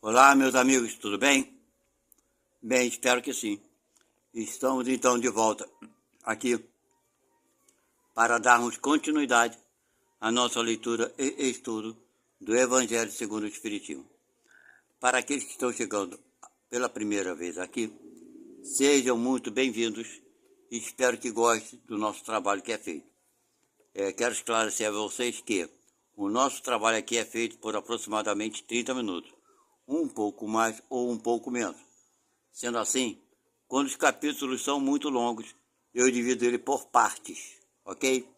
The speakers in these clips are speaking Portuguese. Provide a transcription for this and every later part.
Olá, meus amigos, tudo bem? Bem, espero que sim. Estamos então de volta aqui para darmos continuidade à nossa leitura e estudo do Evangelho segundo o Espiritismo. Para aqueles que estão chegando pela primeira vez aqui, sejam muito bem-vindos e espero que gostem do nosso trabalho que é feito. Quero esclarecer a vocês que o nosso trabalho aqui é feito por aproximadamente 30 minutos, um pouco mais ou um pouco menos. Sendo assim, quando os capítulos são muito longos, eu divido ele por partes, ok?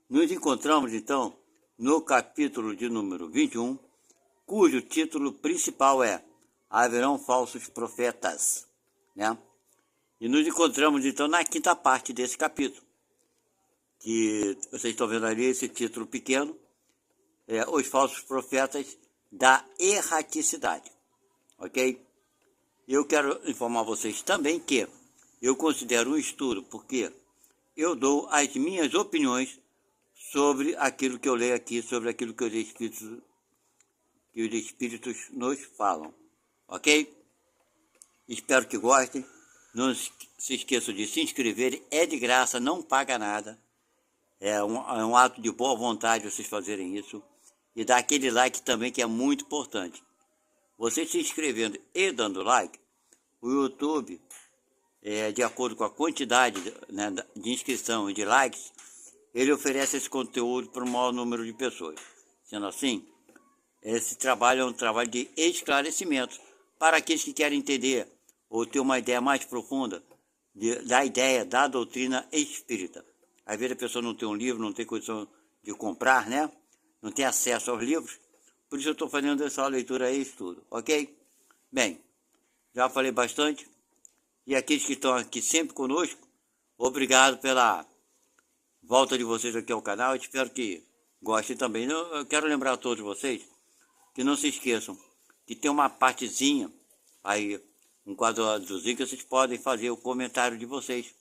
Nos encontramos, então, no capítulo de número 21, cujo título principal é Haverão Falsos Profetas, né? E nos encontramos, então, na quinta parte desse capítulo, que vocês estão vendo ali esse título pequeno, Os Falsos Profetas da Erraticidade, ok? Eu quero informar vocês também que eu considero um estudo porque eu dou as minhas opiniões sobre aquilo que eu leio aqui, sobre aquilo que os espíritos nos falam, ok? Espero que gostem. Não se esqueçam de se inscreverem, é de graça, não paga nada. É um ato de boa vontade vocês fazerem isso. E dar aquele like também, que é muito importante. Você se inscrevendo e dando like, o YouTube, de acordo com a quantidade, né, de inscrição e de likes, ele oferece esse conteúdo para o maior número de pessoas. Sendo assim, esse trabalho é um trabalho de esclarecimento para aqueles que querem entender ou ter uma ideia mais profunda da ideia da doutrina espírita. Às vezes a pessoa não tem um livro, não tem condição de comprar, né? Não tem acesso aos livros. Por isso eu estou fazendo essa leitura e estudo, ok? Bem, já falei bastante. E aqueles que estão aqui sempre conosco, obrigado pela volta de vocês aqui ao canal. Eu espero que gostem também. Eu quero lembrar a todos vocês que não se esqueçam que tem uma partezinha aí, um quadro azulzinho, que vocês podem fazer o comentário de vocês,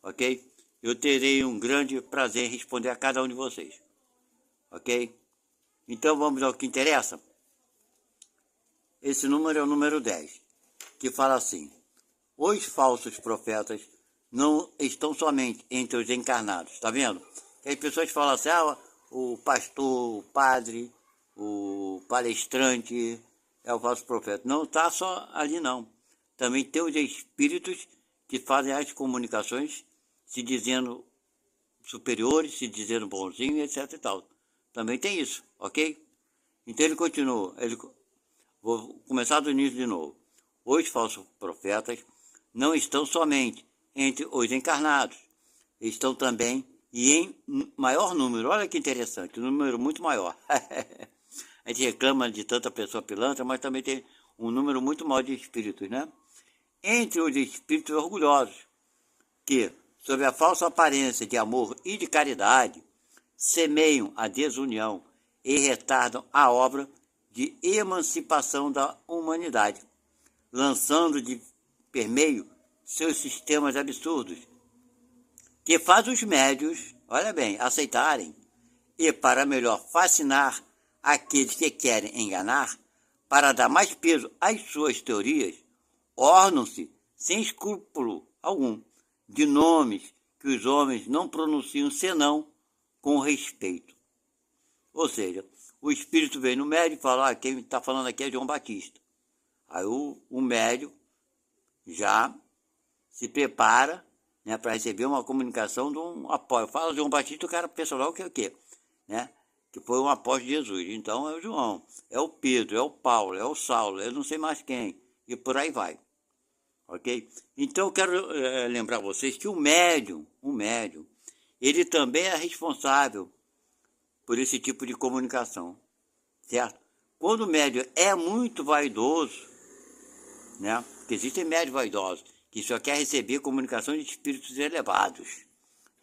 ok? Eu terei um grande prazer em responder a cada um de vocês, ok? Então vamos ao que interessa. Esse número é o número 10, que fala assim: os falsos profetas não estão somente entre os encarnados, tá vendo? As pessoas falam assim, o pastor, o padre, o palestrante é o falso profeta. Não está só ali não. Também tem os espíritos que fazem as comunicações se dizendo superiores, se dizendo bonzinho, etc e tal. Também tem isso, ok? Então ele continua, vou começar do início de novo. Os falsos profetas não estão somente entre os encarnados, estão também, e em maior número, olha que interessante, um número muito maior. A gente reclama de tanta pessoa pilantra, mas também tem um número muito maior de espíritos, né? Entre os espíritos orgulhosos, que, sob a falsa aparência de amor e de caridade, semeiam a desunião e retardam a obra de emancipação da humanidade, lançando de permeio seus sistemas absurdos, que faz os médios, olha bem, aceitarem, e para melhor fascinar aqueles que querem enganar, para dar mais peso às suas teorias, ornam-se, sem escrúpulo algum, de nomes que os homens não pronunciam senão com respeito. Ou seja, o espírito vem no médium e fala, quem está falando aqui é João Batista. Aí o médium já se prepara, né, para receber uma comunicação de um apóstolo. Fala João Batista, o cara pensa logo que é o quê? Né? Que foi um apóstolo de Jesus. Então é o João, é o Pedro, é o Paulo, é o Saulo, eu não sei mais quem. E por aí vai. Ok? Então eu quero lembrar vocês que o médium, ele também é responsável por esse tipo de comunicação. Certo? Quando o médium é muito vaidoso, né? Porque existem médios vaidosos que só quer receber comunicação de espíritos elevados,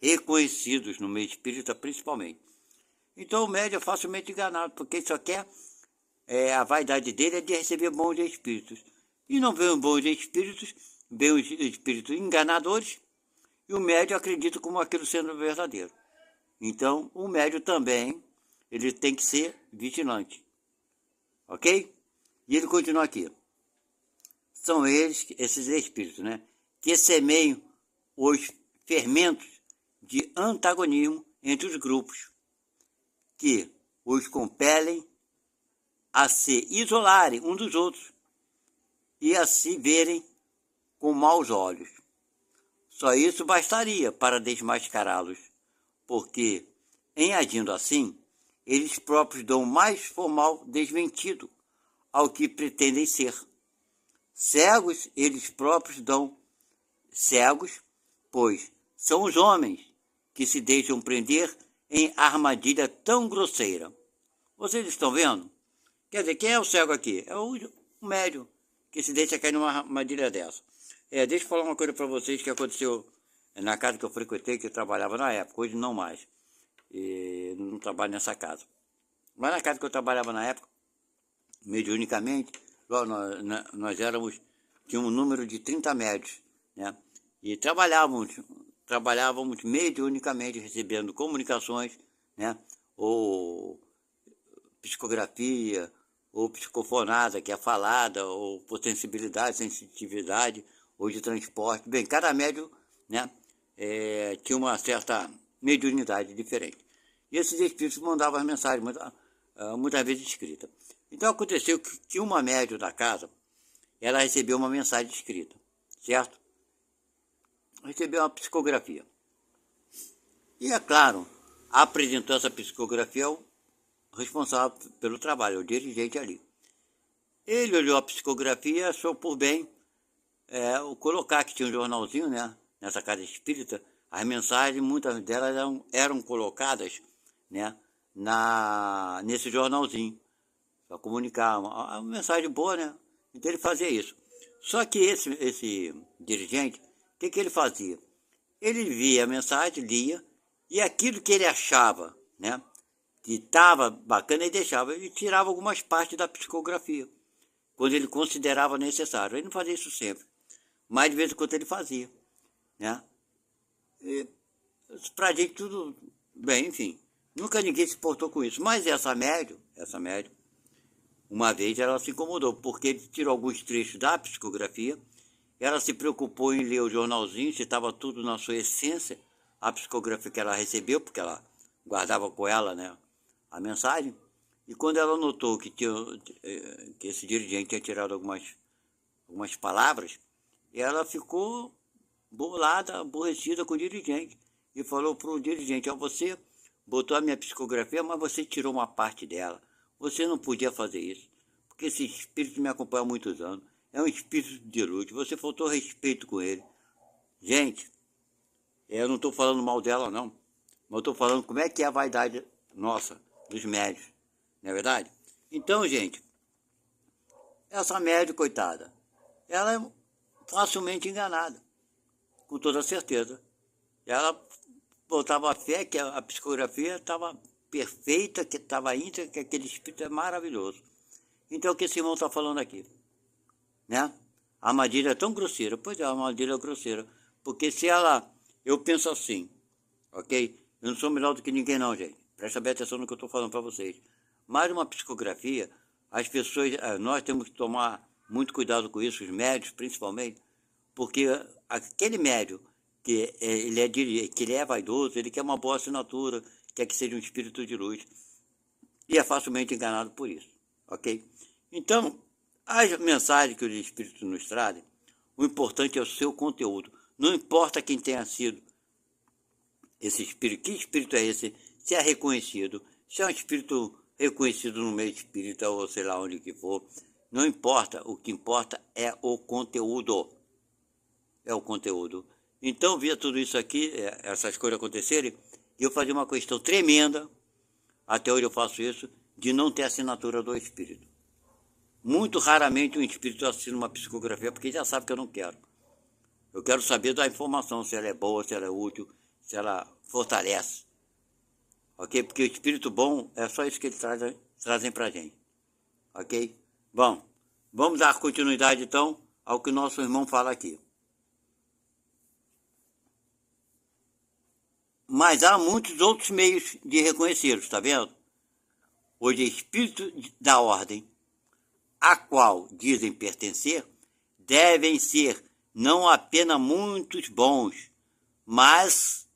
reconhecidos no meio espírita principalmente. Então o médium é facilmente enganado, porque ele só quer, a vaidade dele é de receber bons espíritos. E não vem os bons espíritos, vem os espíritos enganadores, e o médium acredita como aquilo sendo verdadeiro. Então o médium também, ele tem que ser vigilante, ok? E ele continua aqui. São eles, esses espíritos, né, que semeiam os fermentos de antagonismo entre os grupos, que os compelem a se isolarem um dos outros e a se verem com maus olhos. Só isso bastaria para desmascará-los, porque, em agindo assim, eles próprios dão mais formal desmentido ao que pretendem ser. Cegos, eles próprios dão cegos, pois são os homens que se deixam prender em armadilha tão grosseira. Vocês estão vendo? Quer dizer, quem é o cego aqui? É o médium que se deixa cair numa armadilha dessa. Deixa eu falar uma coisa para vocês que aconteceu na casa que eu frequentei, que eu trabalhava na época, hoje não mais. E não trabalho nessa casa. Mas na casa que eu trabalhava na época, mediunicamente, nós tínhamos um número de 30 médios, né? E trabalhávamos mediunicamente, recebendo comunicações, né? Ou psicografia, ou psicofonada, que é falada, ou potencibilidade, sensitividade, ou de transporte. Bem, cada médium, né, tinha uma certa mediunidade diferente. E esses espíritos mandavam as mensagens, muitas vezes escritas. Então aconteceu que uma médium da casa, ela recebeu uma mensagem escrita, certo? Recebeu uma psicografia. E é claro, apresentou essa psicografia ao responsável pelo trabalho, o dirigente ali. Ele olhou a psicografia e achou por bem colocar, que tinha um jornalzinho, né, nessa casa espírita, as mensagens, muitas delas eram colocadas, né, nesse jornalzinho, para comunicar uma mensagem boa, né? Então ele fazia isso. Só que esse dirigente, o que ele fazia? Ele via a mensagem, lia, e aquilo que ele achava, né, que estava bacana, ele deixava, e tirava algumas partes da psicografia, quando ele considerava necessário. Ele não fazia isso sempre, mas de vez em quando ele fazia, né? Para a gente tudo bem, enfim. Nunca ninguém se portou com isso. Mas essa médium, uma vez ela se incomodou, porque ele tirou alguns trechos da psicografia, ela se preocupou em ler o jornalzinho, se estava tudo na sua essência, a psicografia que ela recebeu, porque ela guardava com ela, né, a mensagem, e quando ela notou que esse dirigente tinha tirado algumas palavras, ela ficou bolada, aborrecida com o dirigente, e falou para o dirigente: você botou a minha psicografia, mas você tirou uma parte dela. Você não podia fazer isso, porque esse espírito me acompanha há muitos anos. É um espírito de luz. Você faltou respeito com ele. Gente, eu não estou falando mal dela, não. Mas eu estou falando como é que é a vaidade nossa, dos médios. Não é verdade? Então, gente, essa médium, coitada, ela é facilmente enganada, com toda certeza. Ela botava a fé que a psicografia estava perfeita, que estava íntegra, que aquele espírito é maravilhoso. Então o que esse irmão está falando aqui? Né? A armadilha é tão grosseira. Pois é, a armadilha é grosseira. Porque se ela... Eu penso assim, ok? Eu não sou melhor do que ninguém não, gente. Presta bem atenção no que eu estou falando para vocês. Mas uma psicografia, as pessoas... Nós temos que tomar muito cuidado com isso, os médios principalmente, porque aquele médio que ele é vaidoso, ele quer uma boa assinatura, quer que seja um espírito de luz, e é facilmente enganado por isso, ok? Então, as mensagens que os espíritos nos trazem, o importante é o seu conteúdo. Não importa quem tenha sido esse espírito, que espírito é esse, se é reconhecido, se é um espírito reconhecido no meio espírita ou sei lá onde que for, não importa, o que importa é o conteúdo. É o conteúdo. Então, via tudo isso aqui, essas coisas acontecerem, e eu fazia uma questão tremenda, até hoje eu faço isso, de não ter assinatura do espírito. Muito raramente um espírito assina uma psicografia, porque já sabe que eu não quero. Eu quero saber da informação, se ela é boa, se ela é útil, se ela fortalece. Ok? Porque o espírito bom é só isso que eles trazem pra gente. Ok? Bom, vamos dar continuidade então ao que o nosso irmão fala aqui. Mas há muitos outros meios de reconhecê-los, está vendo? Os espíritos da ordem a qual dizem pertencer, devem ser não apenas muitos bons, mas,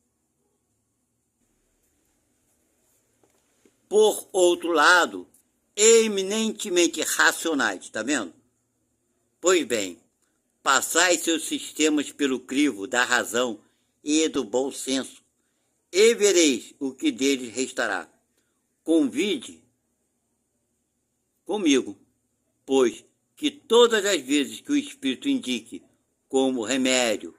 por outro lado, eminentemente racionais, tá vendo? Pois bem, passai seus sistemas pelo crivo da razão e do bom senso, e vereis o que deles restará. Convide comigo, pois que todas as vezes que o Espírito indique como remédio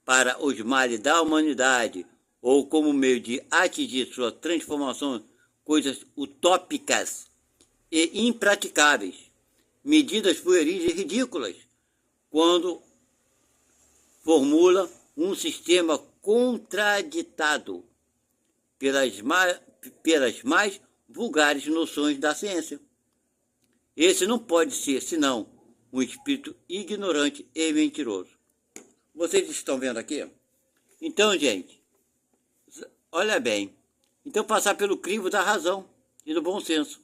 para os males da humanidade ou como meio de atingir sua transformação, coisas utópicas e impraticáveis, medidas pueris e ridículas, quando formula um sistema contraditado pelas mais vulgares noções da ciência. Esse não pode ser, senão, um espírito ignorante e mentiroso. Vocês estão vendo aqui? Então, gente, olha bem. Então, passar pelo crivo da razão e do bom senso.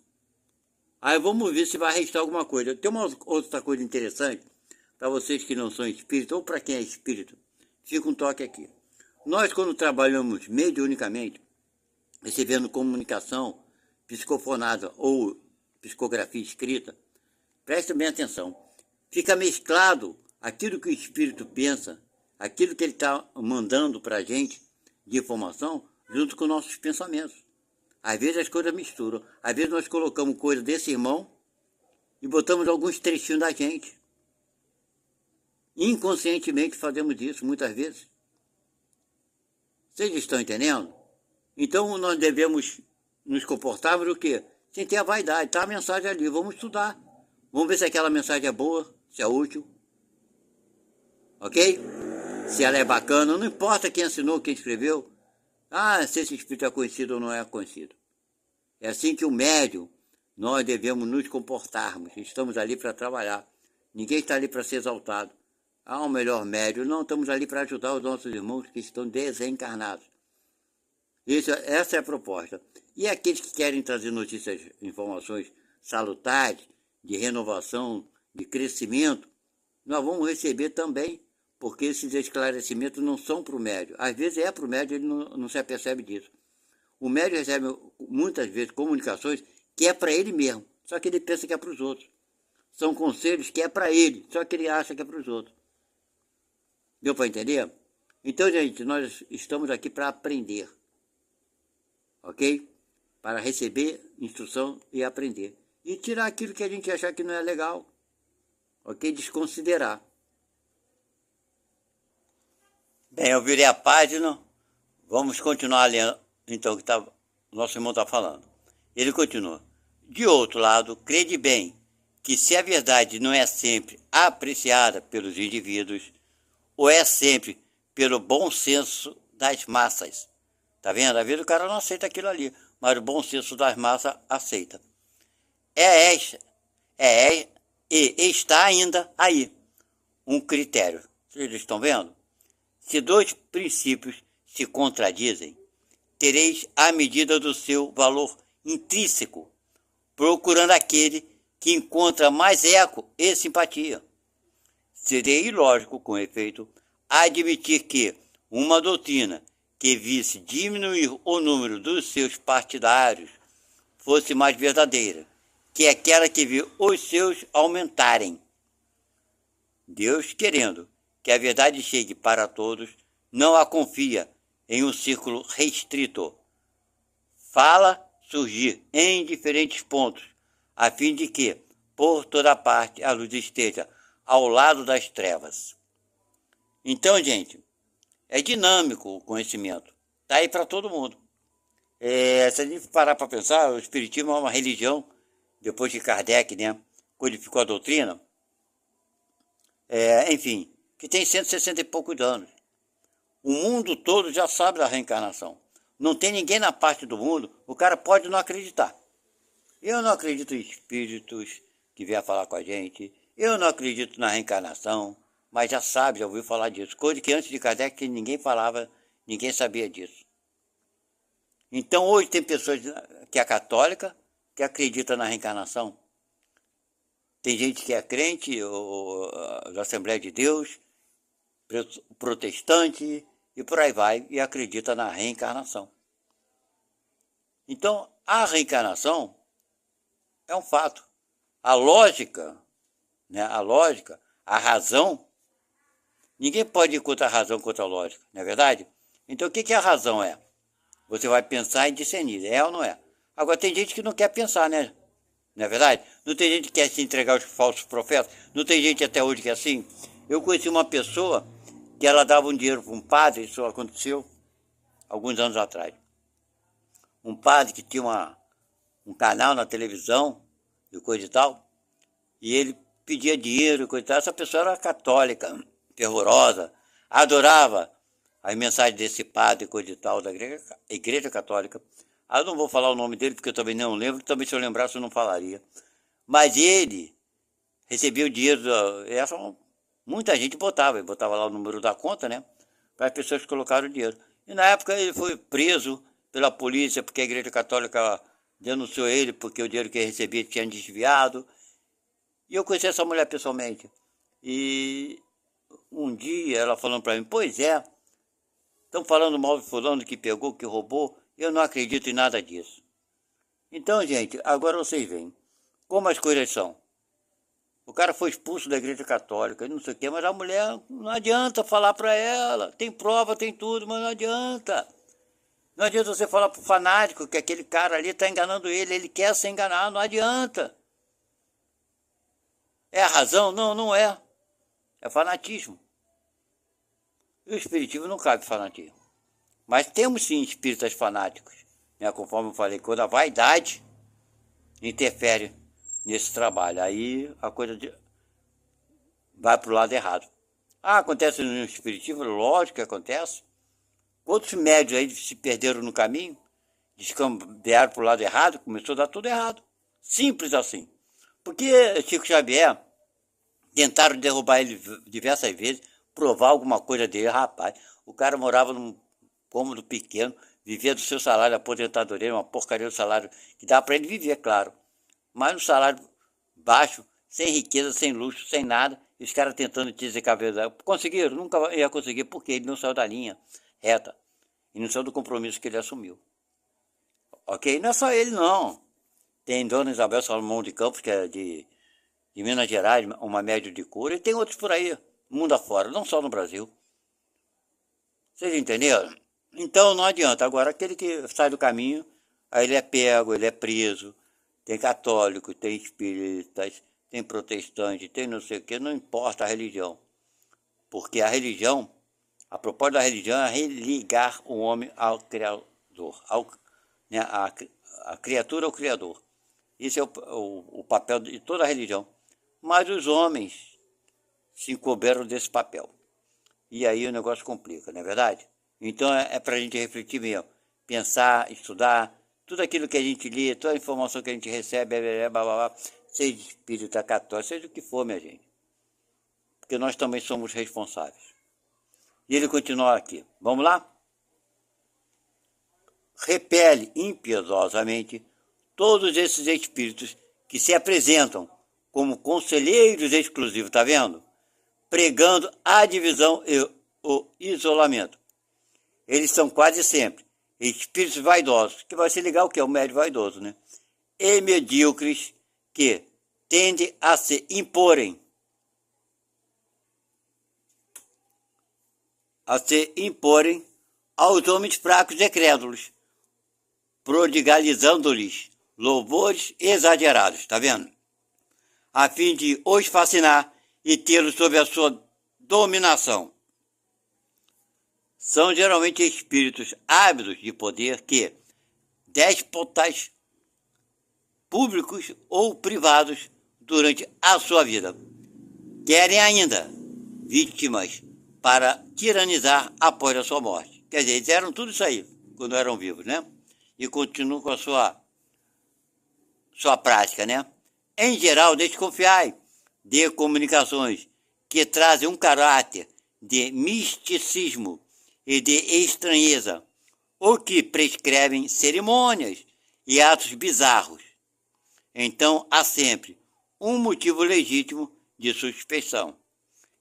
Aí vamos ver se vai restar alguma coisa. Tem uma outra coisa interessante, para vocês que não são espíritos, ou para quem é espírito, fica um toque aqui. Nós, quando trabalhamos mediunicamente, recebendo comunicação psicofonada ou psicografia escrita, preste bem atenção, fica mesclado aquilo que o espírito pensa, aquilo que ele está mandando para a gente de informação, junto com nossos pensamentos. Às vezes as coisas misturam, às vezes nós colocamos coisa desse irmão e botamos alguns trechinhos da gente. Inconscientemente fazemos isso muitas vezes. Vocês estão entendendo? Então nós devemos nos comportarmos o quê? Sem ter a vaidade, tá a mensagem ali, vamos estudar. Vamos ver se aquela mensagem é boa, se é útil. Ok? Se ela é bacana, não importa quem assinou, quem escreveu. Ah, se esse espírito é conhecido ou não é conhecido. É assim que o médium, nós devemos nos comportarmos. Estamos ali para trabalhar. Ninguém está ali para ser exaltado. Ah, o melhor médium. Não, estamos ali para ajudar os nossos irmãos que estão desencarnados. Essa é a proposta. E aqueles que querem trazer notícias, informações salutares, de renovação, de crescimento, nós vamos receber também, porque esses esclarecimentos não são para o médium. Às vezes é para o médium, ele não se apercebe disso. O médium recebe muitas vezes comunicações que é para ele mesmo, só que ele pensa que é para os outros. São conselhos que é para ele, só que ele acha que é para os outros. Deu para entender? Então, gente, nós estamos aqui para aprender. Ok? Para receber instrução e aprender. E tirar aquilo que a gente achar que não é legal. Ok? Desconsiderar. Bem, eu virei a página. Vamos continuar lendo, então, o que o nosso irmão está falando. Ele continua. De outro lado, crede bem que se a verdade não é sempre apreciada pelos indivíduos, ou é sempre pelo bom senso das massas. Tá vendo? Às vezes o cara não aceita aquilo ali, mas o bom senso das massas aceita. E está ainda aí um critério. Vocês estão vendo? Se dois princípios se contradizem, tereis a medida do seu valor intrínseco, procurando aquele que encontra mais eco e simpatia. Seria ilógico, com efeito, admitir que uma doutrina que visse diminuir o número dos seus partidários fosse mais verdadeira que aquela que viu os seus aumentarem. Deus, querendo que a verdade chegue para todos, não a confia em um círculo restrito. Fala surgir em diferentes pontos, a fim de que, por toda parte, a luz esteja ao lado das trevas. Então, gente, é dinâmico o conhecimento. Está aí para todo mundo. Se a gente parar para pensar, o Espiritismo é uma religião, depois que Kardec, né, codificou a doutrina, enfim, que tem 160 e poucos anos. O mundo todo já sabe da reencarnação. Não tem ninguém na parte do mundo, o cara pode não acreditar. Eu não acredito em espíritos que vier falar com a gente, eu não acredito na reencarnação, mas já sabe, já ouviu falar disso. Coisa que antes de Kardec ninguém falava, ninguém sabia disso. Então hoje tem pessoas que é católica, que acredita na reencarnação. tem gente que é crente, da Assembleia de Deus, protestante, e por aí vai, e acredita na reencarnação. Então, a reencarnação é um fato. A lógica, né, a razão, ninguém pode ir contra a razão, contra a lógica, não é verdade? Então, o que a razão é? Você vai pensar e discernir, é ou não é? Agora, tem gente que não quer pensar, né? Não é verdade? Não tem gente que quer se entregar aos falsos profetas? Não tem gente até hoje que é assim? Eu conheci uma pessoa que ela dava um dinheiro para um padre, isso aconteceu alguns anos atrás. Um padre que tinha um canal na televisão e coisa e tal, e ele pedia dinheiro e coisa e tal. Essa pessoa era católica, fervorosa, adorava as mensagens desse padre e coisa e tal, da igreja católica. Eu não vou falar o nome dele, porque eu também não lembro, também se eu lembrasse eu não falaria. Mas ele recebia o dinheiro, muita gente botava lá o número da conta, né? Para as pessoas que colocaram o dinheiro. E na época ele foi preso pela polícia, porque a igreja católica denunciou ele, porque o dinheiro que ele recebia tinha desviado. E eu conheci essa mulher pessoalmente. E um dia ela falando para mim, pois é, estão falando mal de fulano que pegou, que roubou, eu não acredito em nada disso. Então, gente, agora vocês veem como as coisas são. O cara foi expulso da igreja católica, não sei o quê, mas a mulher, não adianta falar para ela, tem prova, tem tudo, mas não adianta. Não adianta você falar para o fanático que aquele cara ali está enganando ele quer se enganar, não adianta. É a razão? Não, não é. É fanatismo. E o espiritismo não cabe fanatismo. Mas temos sim espíritas fanáticos, né? Conforme eu falei, quando a vaidade interfere nesse trabalho, aí a coisa vai para o lado errado. Acontece no espiritismo? Lógico que acontece. Quantos médios aí se perderam no caminho, descambiaram para o lado errado, começou a dar tudo errado. Simples assim. Porque Chico Xavier tentaram derrubar ele diversas vezes, provar alguma coisa dele. Rapaz, o cara morava num cômodo pequeno, vivia do seu salário de aposentadoria, uma porcaria de salário que dava para ele viver, claro. Mas um salário baixo, sem riqueza, sem luxo, sem nada, e os caras tentando dizer que a verdade. Conseguiram? Nunca ia conseguir, porque ele não saiu da linha reta. E não saiu do compromisso que ele assumiu. Ok? Não é só ele, não. Tem Dona Isabel Salomão de Campos, que é de Minas Gerais, uma média de cura, e tem outros por aí, mundo afora, não só no Brasil. Vocês entenderam? Então não adianta. Agora, aquele que sai do caminho, aí ele é pego, ele é preso. Tem católico, tem espíritas, tem protestante, tem não sei o que, não importa a religião. Porque a religião, a proposta da religião é religar o homem ao Criador, né, a criatura ao Criador. Isso é o papel de toda a religião. Mas os homens se encobriram desse papel. E aí o negócio complica, não é verdade? Então é para a gente refletir mesmo, pensar, estudar, tudo aquilo que a gente lê, toda a informação que a gente recebe, blá, blá, blá, seja espírita, católico, seja o que for, minha gente. Porque nós também somos responsáveis. E ele continua aqui. Vamos lá? Repele impiedosamente todos esses espíritos que se apresentam como conselheiros exclusivos, tá vendo? Pregando a divisão e o isolamento. Eles são quase sempre espíritos vaidosos, que vai se ligar o que é o médio vaidoso, né? E medíocres que tendem a se imporem. Aos homens fracos e crédulos, prodigalizando-lhes louvores exagerados, tá vendo? A fim de os fascinar e tê-los sob a sua dominação. São geralmente espíritos ávidos de poder que, déspotas públicos ou privados durante a sua vida, querem ainda vítimas para tiranizar após a sua morte. Quer dizer, eles eram tudo isso aí quando eram vivos, né? E continuam com a sua prática, né? Em geral, desconfiai de comunicações que trazem um caráter de misticismo e de estranheza, ou que prescrevem cerimônias e atos bizarros. Então, há sempre um motivo legítimo de suspeição.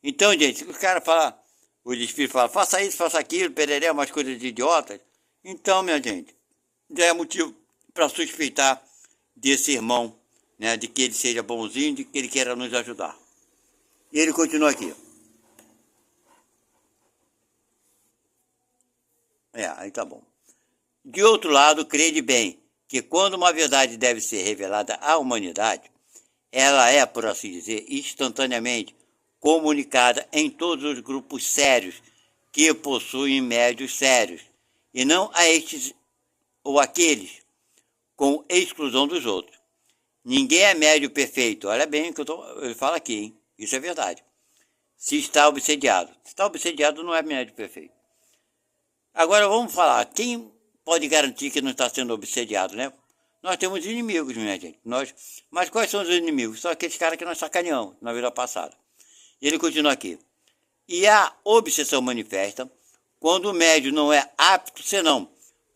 Então, gente, se os caras falam, os espíritos falam, faça isso, faça aquilo, pereré, umas coisas de idiotas, então, minha gente, já é motivo para suspeitar desse irmão, né, de que ele seja bonzinho, de que ele queira nos ajudar. E ele continua aqui. Aí tá bom. De outro lado, crede bem que quando uma verdade deve ser revelada à humanidade, ela é, por assim dizer, instantaneamente comunicada em todos os grupos sérios que possuem médios sérios, e não a estes ou aqueles, com exclusão dos outros. Ninguém é médio perfeito. Olha bem o que eu falo aqui, hein? Isso é verdade. Se está obsediado. Se está obsediado, não é médio perfeito. Agora vamos falar, quem pode garantir que não está sendo obsediado, né? Nós temos inimigos, minha gente. Mas quais são os inimigos? São aqueles caras que nós sacaneamos na vida passada. Ele continua aqui. E a obsessão manifesta quando o médium não é apto, senão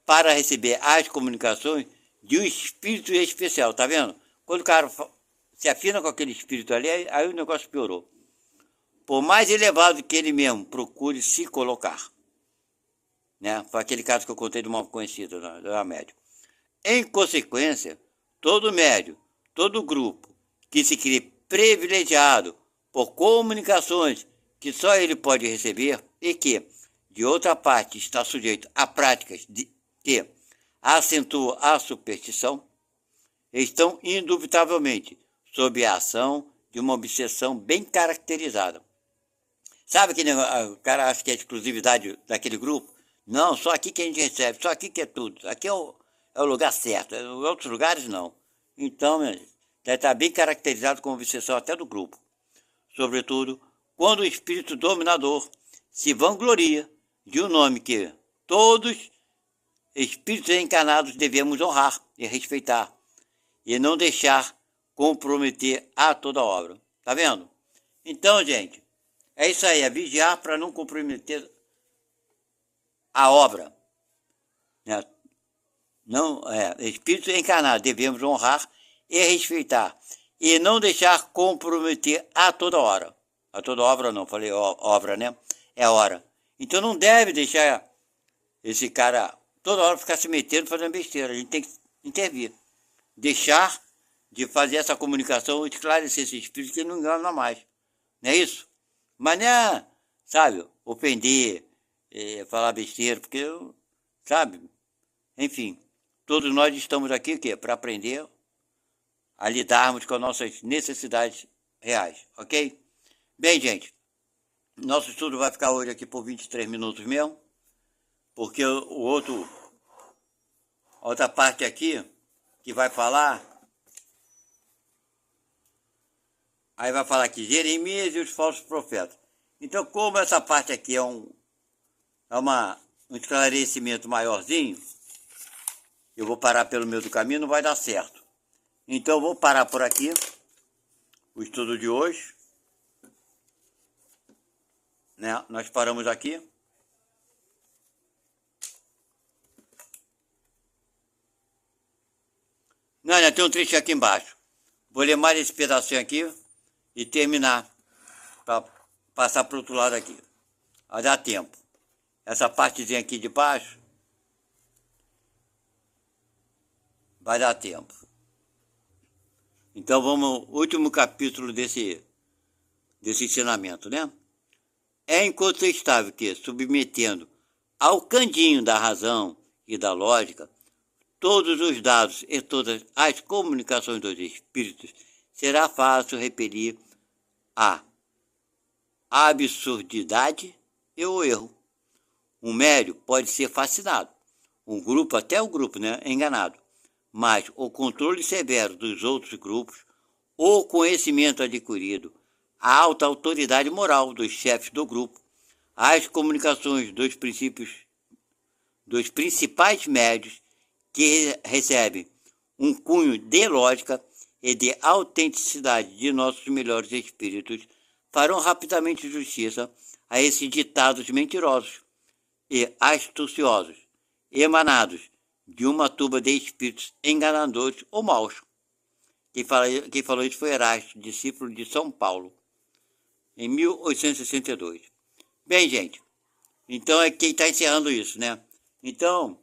para receber as comunicações de um espírito especial, tá vendo? Quando o cara se afina com aquele espírito ali, aí o negócio piorou. Por mais elevado que ele mesmo procure se colocar. Né? Foi aquele caso que eu contei de uma conhecida da médium. Em consequência, todo médium, todo grupo que se crê privilegiado por comunicações que só ele pode receber e que, de outra parte, está sujeito a práticas que acentuam a superstição, estão indubitavelmente sob a ação de uma obsessão bem caracterizada. Sabe que o cara acha que é exclusividade daquele grupo? Não, só aqui que a gente recebe, só aqui que é tudo. Aqui é o lugar certo, em outros lugares não. Então, deve estar bem caracterizado como obsessão até do grupo. Sobretudo, quando o espírito dominador se vangloria de um nome que todos espíritos encarnados devemos honrar e respeitar, e não deixar comprometer a toda a obra. Tá vendo? Então, gente, é isso aí, é vigiar para não comprometer a obra. Né? Não, espíritos encarnados devemos honrar e respeitar, e não deixar comprometer a toda hora. A toda obra não, falei obra, né? É hora. Então não deve deixar esse cara toda hora ficar se metendo fazendo besteira. A gente tem que intervir. Deixar de fazer essa comunicação, esclarecer esse espírito que não engana mais. Não é isso? Mas não é, sabe, ofender, falar besteira, porque, sabe, enfim, todos nós estamos aqui o quê? Para aprender a lidarmos com as nossas necessidades reais, ok? Bem, gente, nosso estudo vai ficar hoje aqui por 23 minutos mesmo, porque outra parte aqui, que vai falar, aí vai falar aqui, Jeremias e os falsos profetas. Então, como essa parte aqui é um esclarecimento maiorzinho, eu vou parar pelo meio do caminho, não vai dar certo. Então, eu vou parar por aqui o estudo de hoje. Né? Nós paramos aqui. Não, tem um trecho aqui embaixo. Vou ler mais esse pedacinho aqui e terminar para passar para o outro lado aqui. Vai dar tempo. Essa partezinha aqui de baixo vai dar tempo. Então vamos ao último capítulo desse ensinamento, né? É incontestável que, submetendo ao candinho da razão e da lógica, todos os dados e todas as comunicações dos espíritos, será fácil repelir a absurdidade e o erro. Um médium pode ser fascinado, um grupo, até o grupo, né, enganado, mas o controle severo dos outros grupos, o conhecimento adquirido, a alta autoridade moral dos chefes do grupo, as comunicações dos principais médios que recebem um cunho de lógica e de autenticidade de nossos melhores espíritos, farão rapidamente justiça a esses ditados mentirosos e astuciosos, emanados de uma turba de espíritos enganadores ou maus. Quem falou isso foi Erasto, discípulo de São Paulo, em 1862. Bem, gente, então é quem está encerrando isso, né? Então,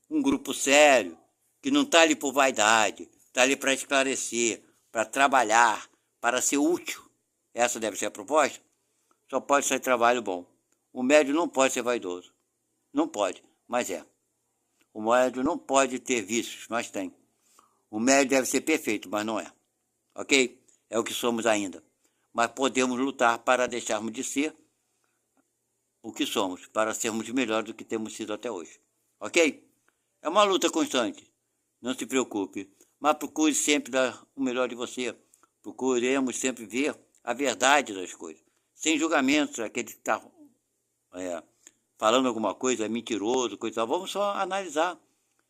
um grupo sério, que não está ali por vaidade, está ali para esclarecer, para trabalhar, para ser útil. Essa deve ser a proposta. Só pode ser trabalho bom. O médio não pode ser vaidoso. Não pode, mas é. O médio não pode ter vícios, mas tem. O médio deve ser perfeito, mas não é. Ok? É o que somos ainda. Mas podemos lutar para deixarmos de ser o que somos, para sermos melhores do que temos sido até hoje. Ok? É uma luta constante. Não se preocupe. Mas procure sempre dar o melhor de você. Procuremos sempre ver a verdade das coisas. Sem julgamentos, aquele que está falando alguma coisa, é mentiroso, coisa tal. Vamos só analisar.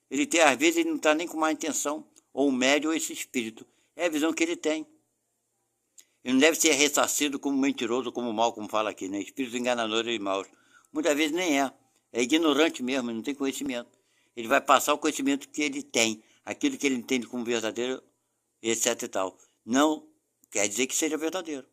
Às vezes ele não está nem com má intenção, ou o médio ou esse espírito. É a visão que ele tem. Ele não deve ser ressarcido como mentiroso, como mal, como fala aqui, né? Espíritos enganadores e maus. Muitas vezes nem é. É ignorante mesmo, não tem conhecimento. Ele vai passar o conhecimento que ele tem, aquilo que ele entende como verdadeiro, etc e tal. Não quer dizer que seja verdadeiro.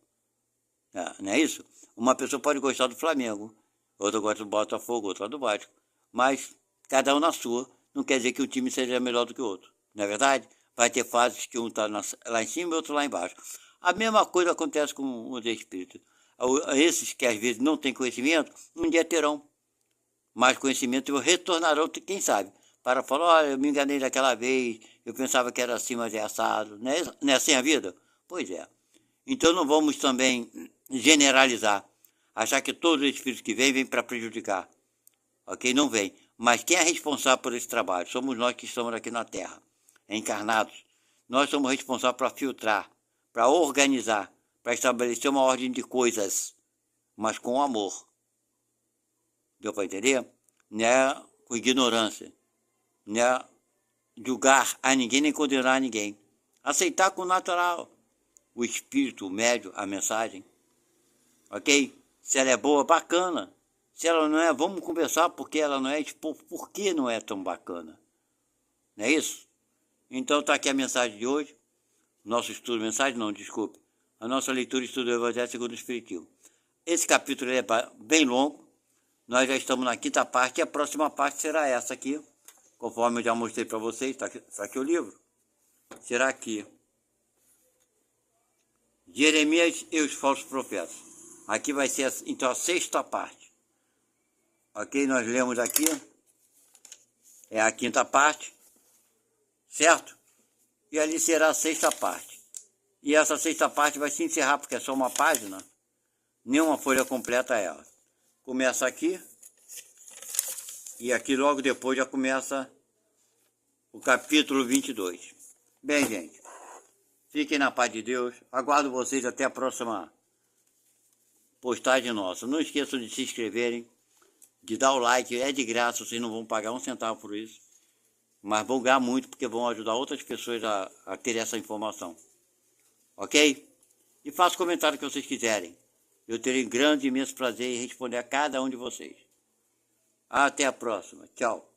Não é isso? Uma pessoa pode gostar do Flamengo, outra gosta do Botafogo, outra do Vasco. Mas cada um na sua, não quer dizer que o time seja melhor do que o outro. Não é verdade? Vai ter fases que um está lá em cima e outro lá embaixo. A mesma coisa acontece com os espíritos. Esses que às vezes não têm conhecimento, um dia terão mais conhecimento e retornarão, quem sabe, para falar, olha, eu me enganei daquela vez, eu pensava que era assim, mas é assado. Não é assim a vida? Pois é. Então não vamos também generalizar, achar que todos os espíritos que vêm para prejudicar. Ok? Não vem. Mas quem é responsável por esse trabalho? Somos nós que estamos aqui na Terra, encarnados. Nós somos responsáveis para filtrar, para organizar, para estabelecer uma ordem de coisas, mas com amor. Deu para entender? Não é com ignorância. Não é julgar a ninguém nem condenar a ninguém. Aceitar com o natural. O espírito, o médio, a mensagem. Ok? Se ela é boa, bacana. Se ela não é, vamos conversar porque ela não é, por que não é tão bacana. Não é isso? Então está aqui a mensagem de hoje. Nosso estudo, mensagem não, desculpe. A nossa leitura e estudo do Evangelho segundo o Espiritismo. Esse capítulo é bem longo. Nós já estamos na quinta parte e a próxima parte será essa aqui. Conforme eu já mostrei para vocês, está aqui o livro. Será aqui. Jeremias e os falsos profetas. Aqui vai ser então a sexta parte. Ok? Nós lemos aqui. É a quinta parte. Certo? E ali será a sexta parte. E essa sexta parte vai se encerrar porque é só uma página. Nenhuma folha completa ela. Começa aqui. E aqui logo depois já começa o capítulo 22. Bem, gente. Fiquem na paz de Deus. Aguardo vocês até a próxima postagem nossa. Não esqueçam de se inscreverem, de dar o like. É de graça, vocês não vão pagar um centavo por isso. Mas vão ganhar muito porque vão ajudar outras pessoas a ter essa informação. Ok? E façam o comentário que vocês quiserem. Eu terei grande e imenso prazer em responder a cada um de vocês. Até a próxima. Tchau.